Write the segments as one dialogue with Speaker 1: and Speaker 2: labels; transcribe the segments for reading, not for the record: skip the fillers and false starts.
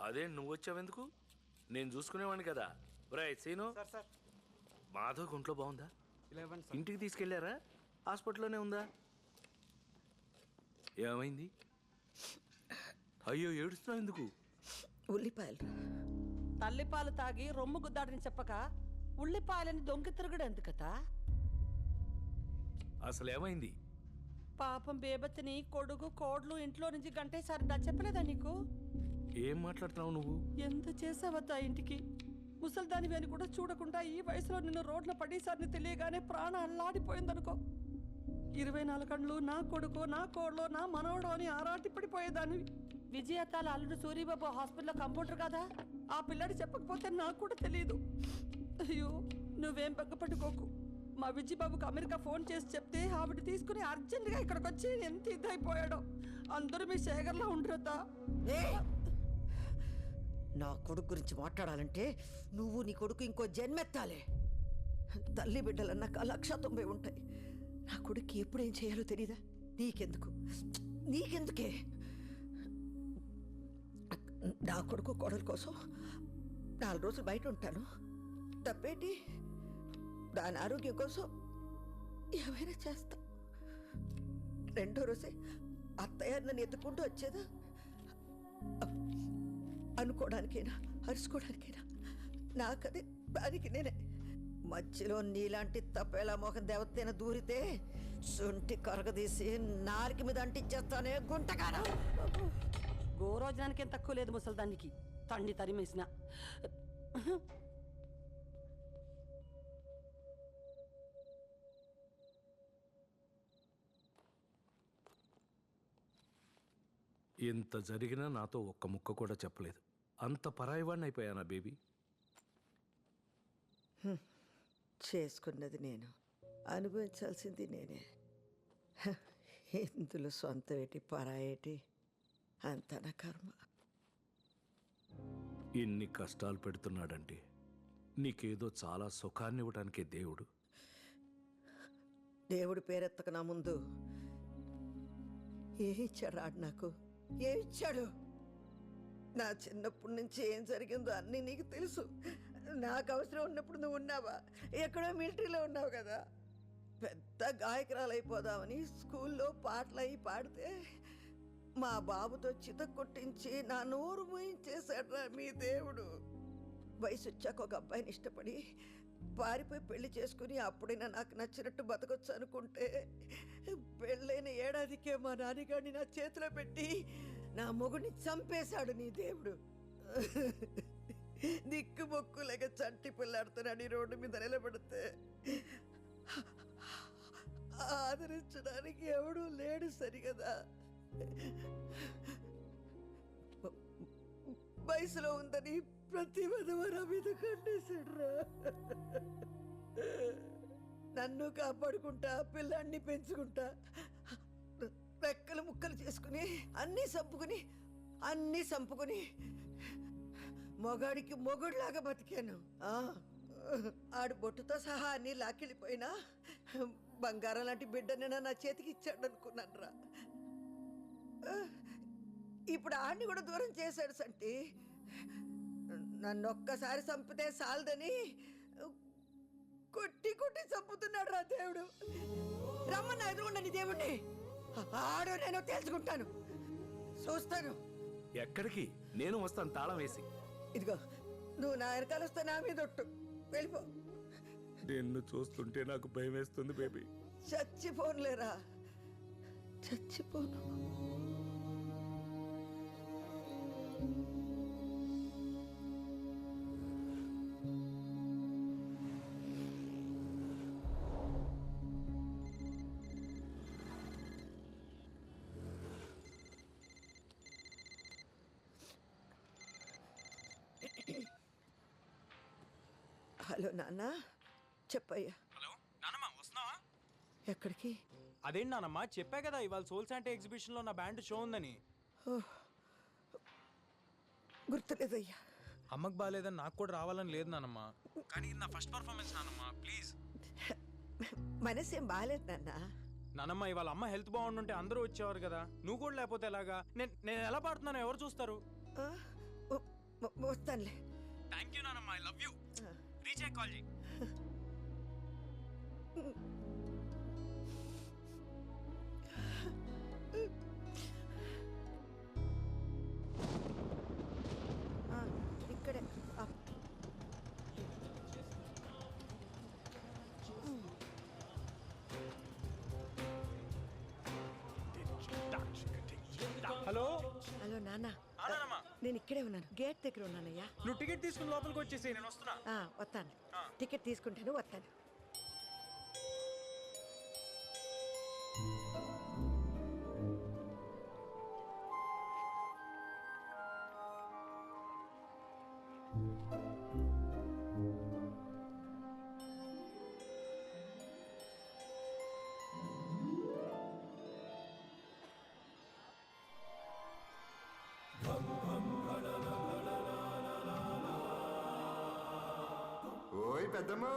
Speaker 1: అదే నువ్వు వచ్చావెందుకు? నేను చూసుకునేవాడిని కదా. ఒరేయ్ సీను, మాధవ్ గుంట్లో బాగుందా? ఇంటికి తీసుకెళ్లారా? హాస్పిటల్లోనే ఉందా? ఏమైంది? అయ్యో ఏడుస్తున్నావు ఎందుకు?
Speaker 2: ఉల్లిపాయలు తల్లిపాలు తాగి రొమ్ము గుద్దాడని చెప్పక ఉల్లిపాయలని దొంగ తిరుగుడు ఎందుకతా?
Speaker 1: అసలు ఏమైంది?
Speaker 2: పాపం బేబతిని కొడుకు కోడ్లు ఇంట్లో నుంచి గంటేసారి నా చెప్పలేదా నీకు?
Speaker 1: ఏం మాట్లాడుతున్నావు నువ్వు?
Speaker 2: ఎంత చేసావద్దా ఇంటికి? ముసల్దాని అని కూడా చూడకుండా ఈ వయసులో నిన్ను రోడ్ల పడేసారిని తెలియగానే ప్రాణం అల్లాడిపోయిందనుకో. 24 గంటలు నా కొడుకు, నా కోడ్లో, నా మనవడు అని ఆరాటి పడిపోయేదాన్ని. విజయతాల అల్లుడు సూరిబాబు హాస్పిటల్లో కంపౌండర్ కదా, ఆ పిల్లడి చెప్పకపోతే నాకు కూడా తెలియదు. అయ్యో నువ్వేం బెగ్గపట్టుకోకు. మా విజయబాబుకు అమెరికా ఫోన్ చేసి చెప్తే ఆవిడ తీసుకుని అర్జెంటుగా ఇక్కడికి వచ్చి ఎంత ఇదైపోయాడో. అందరూ మీ శేఖర్లో ఉండరతా.
Speaker 3: నా కొడుకు గురించి మాట్లాడాలంటే నువ్వు నీ కొడుకు ఇంకో జన్మెత్తాలే. తల్లి బిడ్డలన్నాక 190 ఉంటాయి. నా కొడుకు ఎప్పుడేం చేయాలో తెలీదా? నీకెందుకే? నా కొడుకు కోడల కోసం 4 రోజులు బయట ఉంటాను, తప్పేటి? దాని ఆరోగ్యం కోసం ఏమైనా చేస్తా. 2వ రోజే అత్తయ్య నన్ను ఎత్తుకుంటూ వచ్చేదా? అనుకోవడానికైనా అరుచుకోవడానికైనా నాకదే, దానికి నేనే. మధ్యలో నీలాంటి తప్పేలా మోహన్ దేవతైనా దూరితే సొంటి కరగదీసి నారికి మీద అంటించేస్తానే గుంటగానా.
Speaker 2: గోరోజనానికి ఏం తక్కువ లేదు ముసల్దానికి, తండ్రి తరిమేసిన.
Speaker 1: ఇంత జరిగినా నాతో ఒక్క ముక్క కూడా చెప్పలేదు. అంత పరాయివాడిని అయిపోయానా బేబీ?
Speaker 3: చేసుకున్నది నేను, అనుభవించాల్సింది నేనే. ఇందులో సొంత ఏటి పరాయేటి, అంత నా కర్మ.
Speaker 1: ఇన్ని కష్టాలు పెడుతున్నాడంటే నీకేదో చాలా సుఖాన్ని ఇవ్వడానికే దేవుడు.
Speaker 3: దేవుడి పేరెత్తక నా ముందు ఏమిచ్చాడు ఆడు నాకు? ఏమిచ్చాడు? నా చిన్నప్పటి నుంచి ఏం జరిగిందో అన్నీ నీకు తెలుసు. నాకు అవసరం ఉన్నప్పుడు నువ్వు ఉన్నావా? ఎక్కడో మిలిటరీలో ఉన్నావు కదా. పెద్ద గాయకురాలు అయిపోదామని స్కూల్లో పాటలు అయి పాడితే మా బాబుతో చిత కొట్టించి నా నోరు మూయించేశాడ్రా మీ దేవుడు. వయసు వచ్చాక ఒక అబ్బాయిని ఇష్టపడి పారిపోయి పెళ్లి చేసుకుని అప్పుడైనా నాకు నచ్చినట్టు బతకొచ్చు అనుకుంటే పెళ్ళైన ఏడాదికే మా నాన్నగారిని నా చేతిలో పెట్టి నా మొగుడిని చంపేశాడు నీ దేవుడు. దిక్కు మొక్కు లేక చంటి పిల్లాడుతున్నాడు రోడ్డు మీద నిలబడితే ఆదరించడానికి ఎవడూ లేడు సరిగదా. వయసులో ఉందని ప్రతి విధవరా మీద కండేశాడురా. నన్ను కాపాడుకుంటా, పిల్లాన్ని పెంచుకుంటా, రెక్కలు ముక్కలు చేసుకుని అన్నీ సంపుకుని మొగాడికి మొగుడులాగా బతికాను. ఆడు బొట్టుతో సహా అన్నీ లాకెళ్ళిపోయినా బంగారం లాంటి బిడ్డనైనా నా చేతికి ఇచ్చాడు అనుకున్నాను రా. ఇప్పుడు ఆడిని కూడా దూరం చేశాడు సంటి. నన్ను ఒక్కసారి చంపితే సాలదని కొట్టి చంపుతున్నాడు రా దేవుడు. రమ్మన్న ఎదురుండని దేవుణ్ణి ఆడో నేను తెలుసుకుంటాను, చూస్తాను.
Speaker 1: ఎక్కడికి? నేను వస్తాను తాళం వేసి.
Speaker 3: ఇదిగో నువ్వు నా వెనకాల వస్తే నా మీద ఒట్టు, వెళ్ళిపో.
Speaker 1: నిన్ను చూస్తుంటే నాకు భయం వేస్తుంది బేబీ.
Speaker 3: చచ్చిపోనులేరా, చచ్చిపోను. హలో నాన్న, చెప్పయ్యా.
Speaker 4: హలో నానమ్మ, వస్తున్నావా?
Speaker 3: ఎక్కడికి?
Speaker 4: అదేంటి నానమ్మ, చెప్పా కదా ఇవాళ సోల్ శాంటే ఎగ్జిబిషన్లో నా బ్యాండ్ షో ఉందని.
Speaker 3: గుర్తులేదయ్యా.
Speaker 4: అమ్మకు బాగాలేదని నాకు కూడా రావాలని లేదు నానమ్మ, కానీ ఇది నా ఫస్ట్ పర్ఫార్మెన్స్ నానమ్మ, ప్లీజ్.
Speaker 3: మనసేం బాగాలేదు నాన్న.
Speaker 4: నానమ్మ, ఇవాళ అమ్మ హెల్త్ బాగుండుంటే అందరూ వచ్చేవారు కదా, నువ్వు కూడా లేకపోతే ఎలాగా? నేను ఎలా పాడుతున్నానో ఎవరు చూస్తారు?
Speaker 3: వస్తానులే.
Speaker 4: థ్యాంక్ యూ నానమ్మ, ఐ లవ్ యూ. రీచ్ అయ్యి కాల్ చేయి.
Speaker 3: ఇక్కడే.
Speaker 4: హలో
Speaker 3: హలో నాన్న,
Speaker 4: నానమ్మ,
Speaker 3: నేను ఇక్కడే ఉన్నాను, గేట్ దగ్గర ఉన్నానయ్యా.
Speaker 4: నువ్వు టికెట్ తీసుకుని లోపలికి వచ్చేసి నేను వస్తున్నా.
Speaker 3: వస్తాను, టికెట్ తీసుకుంటాను, వస్తాను.
Speaker 5: ఓయ్ పెద్దమ్మ,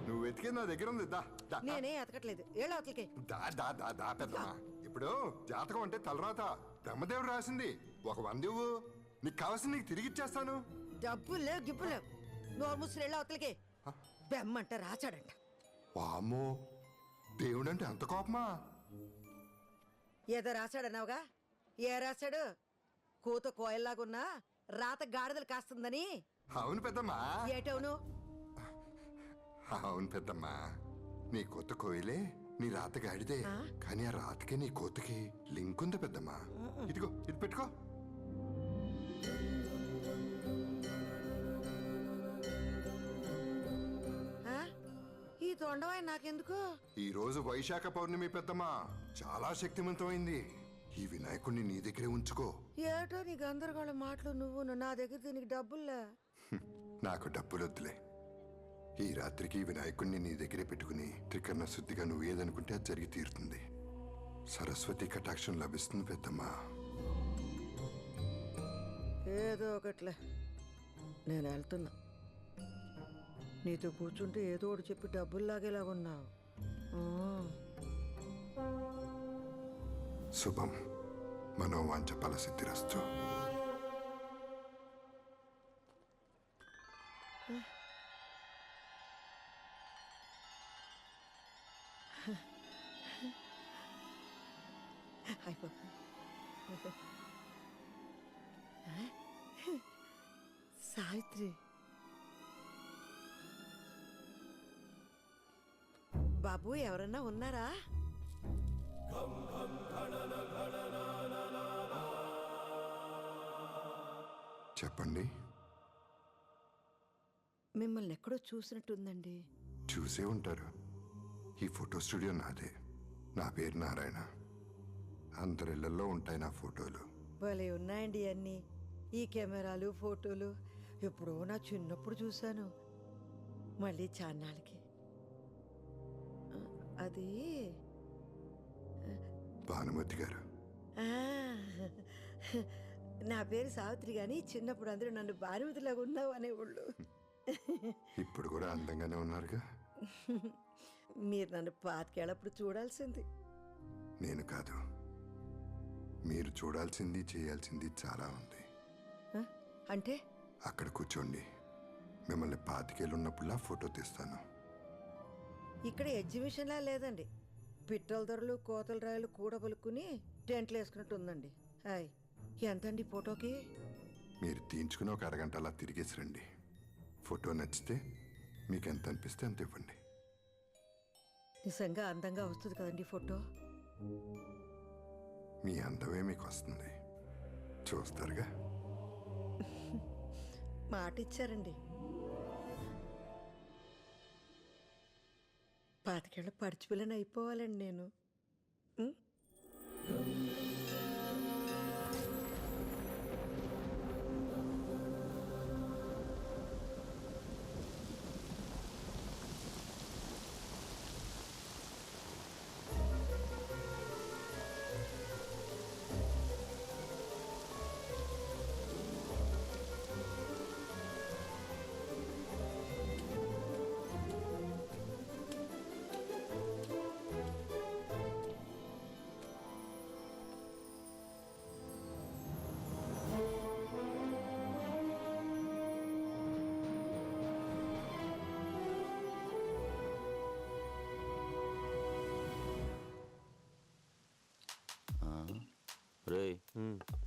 Speaker 5: నువ్వు వెతికి నా దగ్గర ఉంది. దా దా
Speaker 3: నేనే ఎతకట్లేదు, ఏళ్ళ అవతలకి.
Speaker 5: దా దా దా దా పెద్దమ్మ. ఇప్పుడు జాతకం అంటే తలరాత బ్రహ్మదేవుడు రాసింది. ఒక 100 ఇవ్వు, నీకు కావాల్సింది నీకు తిరిగి ఇచ్చేస్తాను.
Speaker 3: డబ్బులు లేవు, గిబ్బులు లేవు. నోరు ముసురు ఏళ్ళ అవతలకి. బెమ్మంట రాచాడంట.
Speaker 5: వామ్మో, దేవుడంటే అంత కోపమా?
Speaker 3: ఏదో రాశాడన్నావుగా, ఏ రాశాడు? కూత కోయల్లాగున్నా రాత గాడిదలు కాస్తుందని.
Speaker 5: అవును పెద్దమ్మా,
Speaker 3: ఏటవును?
Speaker 5: అవును పెద్దమ్మా. నీ కొత్త కోయిలే నీ రాత గాడిదే, కానీ ఆ రాతకి నీ కోతకి లింక్ ఉంది పెద్దమ్మా. ఇదిగో ఇది పెట్టుకో.
Speaker 3: ఈ తొండవాయి నాకెందుకు?
Speaker 5: ఈ రోజు వైశాఖ పౌర్ణమి పెద్దమ్మా, చాలా శక్తివంతమైంది. ఈ వినాయకుడిని నీ దగ్గరే ఉంచుకో.
Speaker 3: ఏటో నీ గందరగోళ మాటలు నువ్వు. నా దగ్గర దీనికి డబ్బుల్లా.
Speaker 5: నాకు డబ్బులొద్దులే. ఈ రాత్రికి వినాయకుడిని నీ దగ్గరే పెట్టుకుని త్రికరణ శుద్ధిగా నువ్వు ఏదనుకుంటే అది జరిగి తీరుతుంది. సరస్వతి కటాక్షం లభిస్తుంది పెద్దమ్మా.
Speaker 3: ఏదో ఒకట్లే, నేను వెళ్తున్నా. నీతో కూర్చుంటే ఏదో ఒకటి చెప్పి డబ్బులు లాగేలాగున్నావు.
Speaker 5: శుభం, మనోవాంఛ ఫలసిద్ధిరస్తు.
Speaker 3: సావిత్రి, బాబు ఎవరన్నా ఉన్నారా?
Speaker 5: చెప్పండి.
Speaker 3: మిమ్మల్ని ఎక్కడో చూసినట్టుందండి.
Speaker 5: చూసే ఉంటారు. ఈ ఫోటో స్టూడియో నాదే. నా పేరు నారాయణ. అందరిళ్లలో ఉంటాయి నా ఫోటోలు.
Speaker 3: భలే ఉన్నాయండి అన్నీ. ఈ కెమెరాలు, ఫోటోలు ఎప్పుడో నా చిన్నప్పుడు చూశాను. మళ్ళీ చాన్నాళ్ళకి. అది
Speaker 5: భానుమతి గారు.
Speaker 3: నా పేరు సావిత్రి, కానీ చిన్నప్పుడు అందరూ నన్ను భానుమతిలాగా ఉన్నావు అనేవాళ్ళు.
Speaker 5: ఇప్పుడు కూడా అందంగానే ఉన్నారుగా.
Speaker 3: మీరు నన్ను పాతికేళ్ళప్పుడు చూడాల్సింది.
Speaker 5: నేను కాదు, మీరు చూడాల్సింది చేయాల్సింది చాలా ఉంది.
Speaker 3: అంటే
Speaker 5: అక్కడ కూర్చోండి. మిమ్మల్ని 25 ఏళ్ళు ఉన్నప్పుడులా ఫోటో తీస్తాను.
Speaker 3: ఇక్కడ ఎగ్జిబిషన్లా లేదండి. పిట్టల ధరలు, కోతల రాయలు కూడబలుక్కుని టెంట్లు వేసుకున్నట్టు ఉందండి. హాయ్, ఎంతండి ఫోటోకి?
Speaker 5: మీరు తీయించుకుని ఒక అరగంట అలా తిరిగేసి రండి. ఫోటో నచ్చితే మీకు ఎంత అనిపిస్తే అంత ఇవ్వండి.
Speaker 3: నిజంగా అందంగా వస్తుంది కదండి ఫోటో?
Speaker 5: మీ అందమే మీకు వస్తుంది, చూస్తారుగా.
Speaker 3: మాట ఇచ్చారండి. 25 ఏళ్ళ పడిచిపిల్లని అయిపోవాలండి నేను.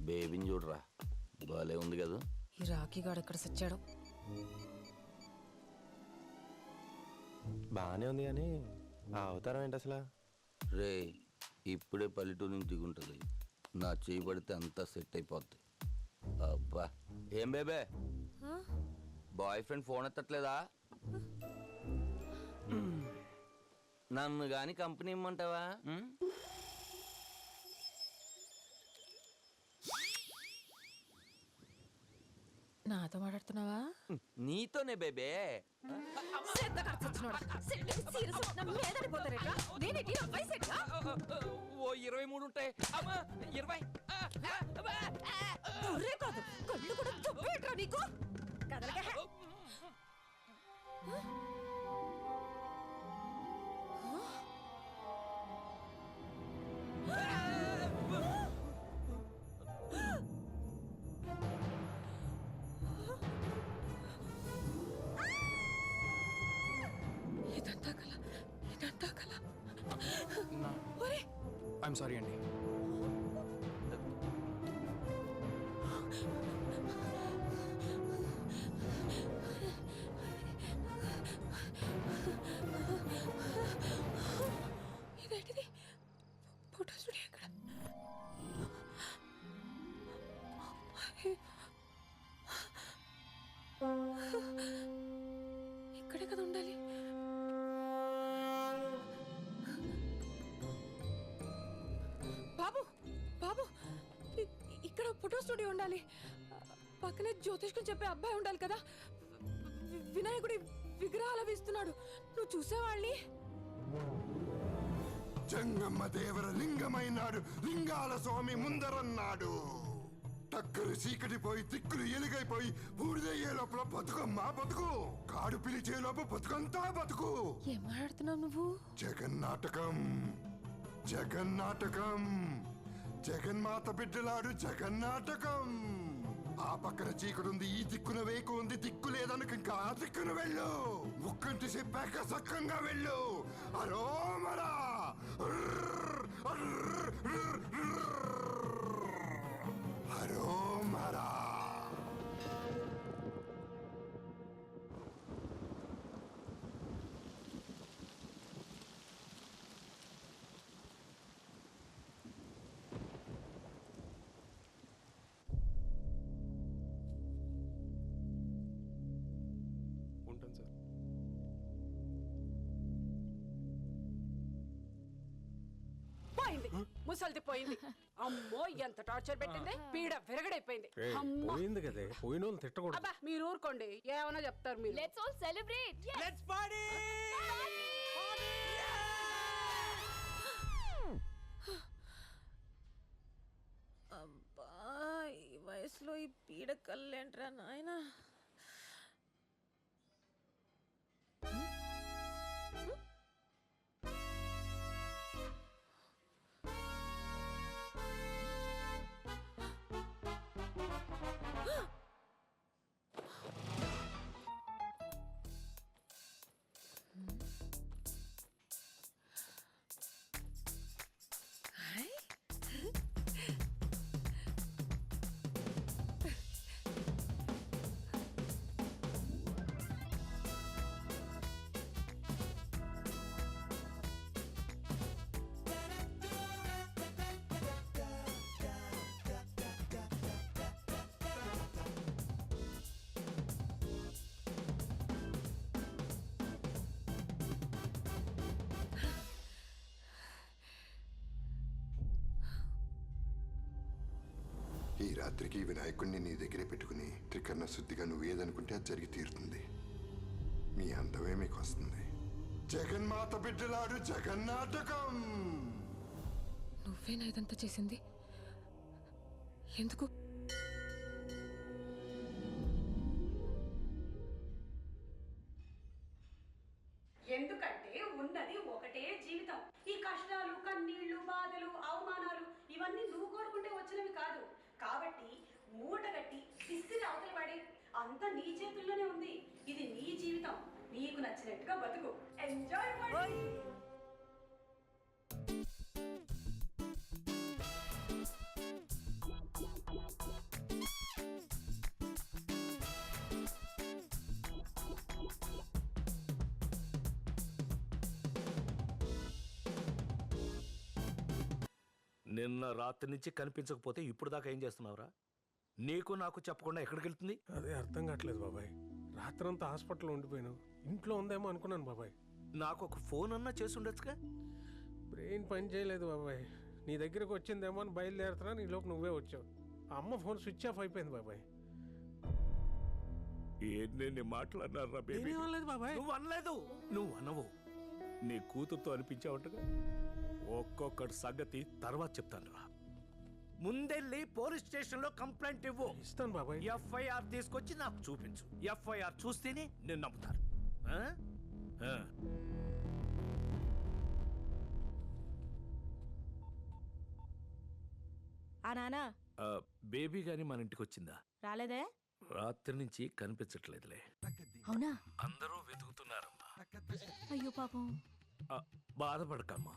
Speaker 6: బేబీని చూడరా, భలే ఉంది కదా.
Speaker 7: ఈ రాఖీ గాడు ఎక్కడ సచ్చాడు?
Speaker 8: బాగానే ఉంది కానీ ఆ అవతారం ఏంటి అసలు?
Speaker 6: రే, ఇప్పుడే పల్లెటూరు నుంచి దిగుంటుంది. నా చేయి పడితే అంతా సెట్ అయిపోద్ది. అబ్బా, ఏం బేబే, బాయ్ ఫ్రెండ్ ఫోన్ ఎత్తట్లేదా? నన్ను గాని కంపెనీ ఇమ్మంటావా?
Speaker 7: నాతో మాట్లాడుతున్నావా?
Speaker 6: నీతోనే బేబే. ఓ 23 ఉంటాయి. అమ్మా 20.
Speaker 7: కళ్ళు కూడా తుప్పేట్రా నీకు. కదలకే. ఇదంతా కల, ఇదంతా కల.
Speaker 4: ఐఎమ్ సారీ అండి.
Speaker 7: ఇదేంటిది? ఫోటో స్టూడియో ఎక్కడ? ఇక్కడే కదా ఉండాలి. బాబు బాబు, ఇక్కడ ఫోటో స్టూడియో ఉండాలి. పక్కనే జ్యోతిష్కం చెప్పే అబ్బాయి ఉండాలి కదా. వినాయకుడి విగ్రహాలు వేస్తున్నాడు. నువ్వు చూసేవాళ్ళని.
Speaker 5: జంగమ్మ దేవర లింగమైనాడు, లింగాల స్వామి ముందరన్నాడు. టక్కరు చీకటిపోయి తిక్కులు ఎలుగైపోయి బూడిదయ్యే లోపల బతుకమ్మా బతుకు, కాడు పిలిచే లోపల బతుకంతా బతుకు.
Speaker 7: ఏం మాట్లాడుతున్నావు నువ్వు?
Speaker 5: జగన్నాటకం, జగన్నాటకం, జగన్మాత బిడ్డలాడు జగన్నాటకం. ఆ పక్కన చీకడుంది, ఈ దిక్కున వేకు ఉంది. దిక్కు లేదనుక ఇంకా ఆ దిక్కున వెళ్ళు. ముక్కంటి చెప్పాక సక్కంగా వెళ్ళు. అరోమరా అరోమరా.
Speaker 8: ఉంటాను సార్.
Speaker 2: పోయింది, ముసల్ది పోయింది. అమ్మో ఎంత టార్చర్ పెట్టింది. పీడ విరగడైపోయింది. అమ్మా.
Speaker 8: పోయింది కదే, పోయిన వాళ్ళు తిట్టకూడదు.
Speaker 2: అబ్బా మీరు ఊరుకోండి, ఏమన్నా చెప్తారు మీరు.
Speaker 7: Let's all celebrate.
Speaker 4: Let's party.
Speaker 7: అబ్బా, ఈ వయసులో ఈ పీడ కళ్ళేంట్రా నాయనా.
Speaker 5: ఈ రాత్రికి వినాయకుడిని నీ దగ్గరే పెట్టుకుని త్రికరణ శుద్ధిగా నువ్వు ఏదనుకుంటే అది జరిగి తీరుతుంది. మీ అందమే మీకు వస్తుంది. జగన్మాత బిడ్డలాడు జగన్నాటకం.
Speaker 7: నువ్వేనా ఇదంతా చేసింది? ఎందుకు?
Speaker 2: ఎందుకంటే ఉన్నది ఒకటే జీవితం. ఈ కష్టాలు, కన్నీళ్లు, బాధలు, అవమానాలు ఇవన్నీ నువ్వు కోరుకుంటే వచ్చినవి కాదు. కాబట్టి మూటగట్టి విసిరి అవతల పడి, అంతా నీ చేతుల్లోనే ఉంది. ఇది నీ జీవితం, నీకు నచ్చినట్టుగా బతుకు. ఎంజాయ్.
Speaker 1: నిన్న రాత్రి నుంచి కనిపించకపోతే ఇప్పుడు దాకా ఏం చేస్తున్నావురా? నీకు నాకు చెప్పకుండా ఎక్కడికి వెళ్తుంది?
Speaker 8: అదే అర్థం కావట్లేదు బాబాయ్. రాత్రంతా హాస్పిటల్లో ఉండిపోయాను. ఇంట్లో ఉందేమో అనుకున్నాను బాబాయ్.
Speaker 1: నాకు ఒక ఫోన్ అన్నా చేసి ఉండొచ్చుగా.
Speaker 8: బ్రెయిన్ పని చేయలేదు బాబాయ్. నీ దగ్గరకు వచ్చిందేమో అని బయలుదేరుతున్నా, నీ లోపు నువ్వే వచ్చావు. ఆ అమ్మ ఫోన్ స్విచ్ ఆఫ్ అయిపోయింది బాబాయ్.
Speaker 1: ఎన్ని మాట్లాడినారా
Speaker 8: నేనేం అనలేదు బాబాయ్.
Speaker 1: నువ్వు అనలేదు. నువ్వు అనవు. నీ కూతురుతో అనిపించావుంటగా. ఒక్కొక్కటి సంగతి తర్వాత చెప్తాను రా. ముందెళ్ళి పోలీస్ స్టేషన్ లో కంప్లైంట్ ఇవ్వు.
Speaker 8: ఇస్తాను బాబాయ్.
Speaker 1: ఎఫ్ఐఆర్ తీసుకొచ్చి నాకు చూపించు. ఎఫ్ఐఆర్ చూస్తేనే నేను నమ్ముతాను. ఆ? ఆ.
Speaker 9: ఆ నానా
Speaker 1: ఆ, బేబీ గాని మన ఇంటికి వచ్చిందా?
Speaker 9: రాలేదే?
Speaker 1: రాత్రి నుంచి కనిపించట్లేదులే.
Speaker 9: అవునా?
Speaker 1: అందరూ వెతుకుతున్నారమ్మా.
Speaker 9: అయ్యో పాపం.
Speaker 1: బాధపడకమ్మా.